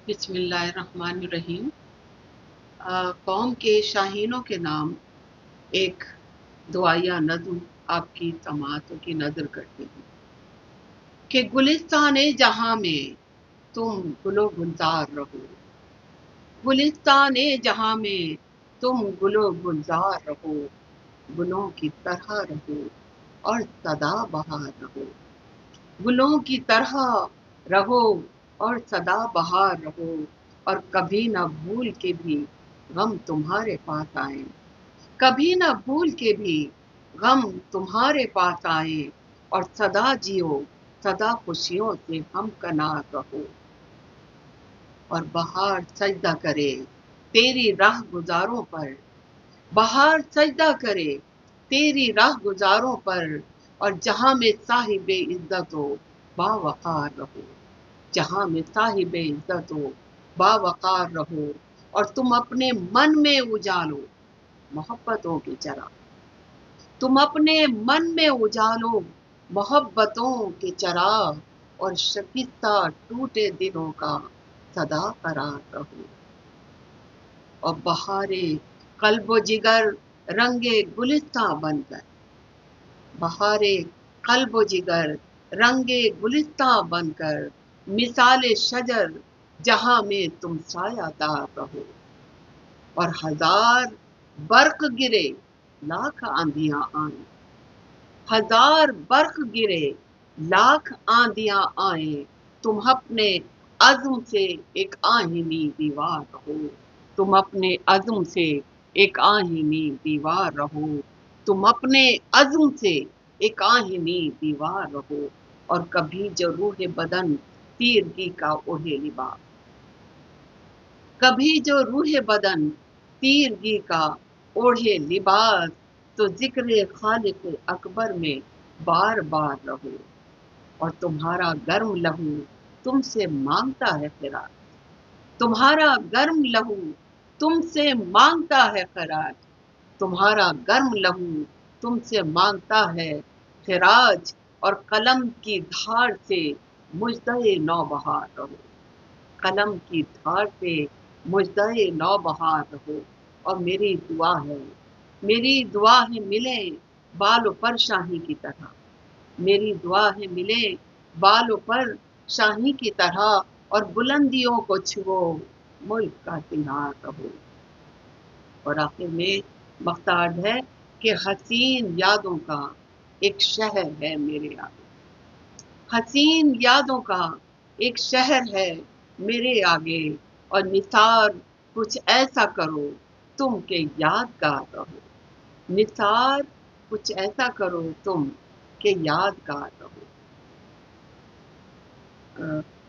بسم اللہ الرحمن الرحیم۔ قوم کے شاہینوں کے نام ایک دعائیہ نظم آپ کی سماعتوں کی نظر کرتی ہوں کہ گلستان جہاں میں تم گل و گلزار رہو، گلستان جہاں میں تم گل و گلزار رہو، گلوں کی طرح رہو اور سدا بہار رہو، گلوں کی طرح رہو اور سدا بہار رہو، اور کبھی نہ بھول کے بھی غم تمہارے پاس آئے، کبھی نہ بھول کے بھی غم تمہارے پاس آئے، اور سدا جیو سدا خوشیوں سے ہم کنار رہو، اور بہار سجدہ کرے تیری راہ گزاروں پر، بہار سجدہ کرے تیری راہ گزاروں پر، اور جہاں میں صاحب عزت و باوقار رہو، جہاں میں صاحب عزت و باوقار رہو، اور تم اپنے من میں اجالو محبتوں کی چراغ، تم اپنے من میں اجالو محبتوں کے چراغ، اور شکستہ ٹوٹے دلوں کا سدا قرار رہو، اور بہارے قلب و جگر رنگے گلستہ بن کر، بہارے قلب و جگر رنگے گلستہ بن کر، مثال شجر جہاں میں تم سایہ دار رہو، اور ہزار برق گرے لاکھ آندیاں آئیں، ہزار برق گرے لاکھ آندیاں آئیں، تم اپنے عزم سے ایک آہنی دیوار رہو، تم اپنے عزم سے ایک آہنی دیوار رہو، تم اپنے عزم سے ایک آہنی دیوار رہو، اور کبھی جو روح بدن تیرگی کا اوڑھے لباس، کبھی جو روح بدن تیرگی کا اوڑھے لباس، تو ذکر خالق اکبر میں بار بار رہو، اور تمہارا گرم لہو تم سے مانگتا ہے خراج، تمہارا گرم لہو تم سے مانگتا ہے خراج، تمہارا گرم لہو تم سے مانگتا ہے خراج، اور قلم کی دھاڑ سے مژدہ نوبہار رہو، قلم کی دھاڑ سے مژدہ نوبہار رہو، اور میری دعا ہے، میری دعا ہے ملے بال و پر شاہی کی طرح، میری دعا ہے ملے بال و پر شاہی کی طرح، اور بلندیوں کو چھو ملک کا سنگار رہو، اور آخر میں مختار ہے کہ حسین یادوں کا ایک شہر ہے میرے آگے، حسین یادوں کا ایک شہر ہے میرے آگے، اور نثار کچھ ایسا کرو تم کہ یادگار رہو، نثار کچھ ایسا کرو تم کہ یادگار رہو۔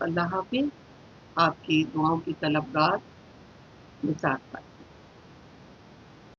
اللہ حافظ۔ آپ کی دعاؤں کی طلبگار نثار پر۔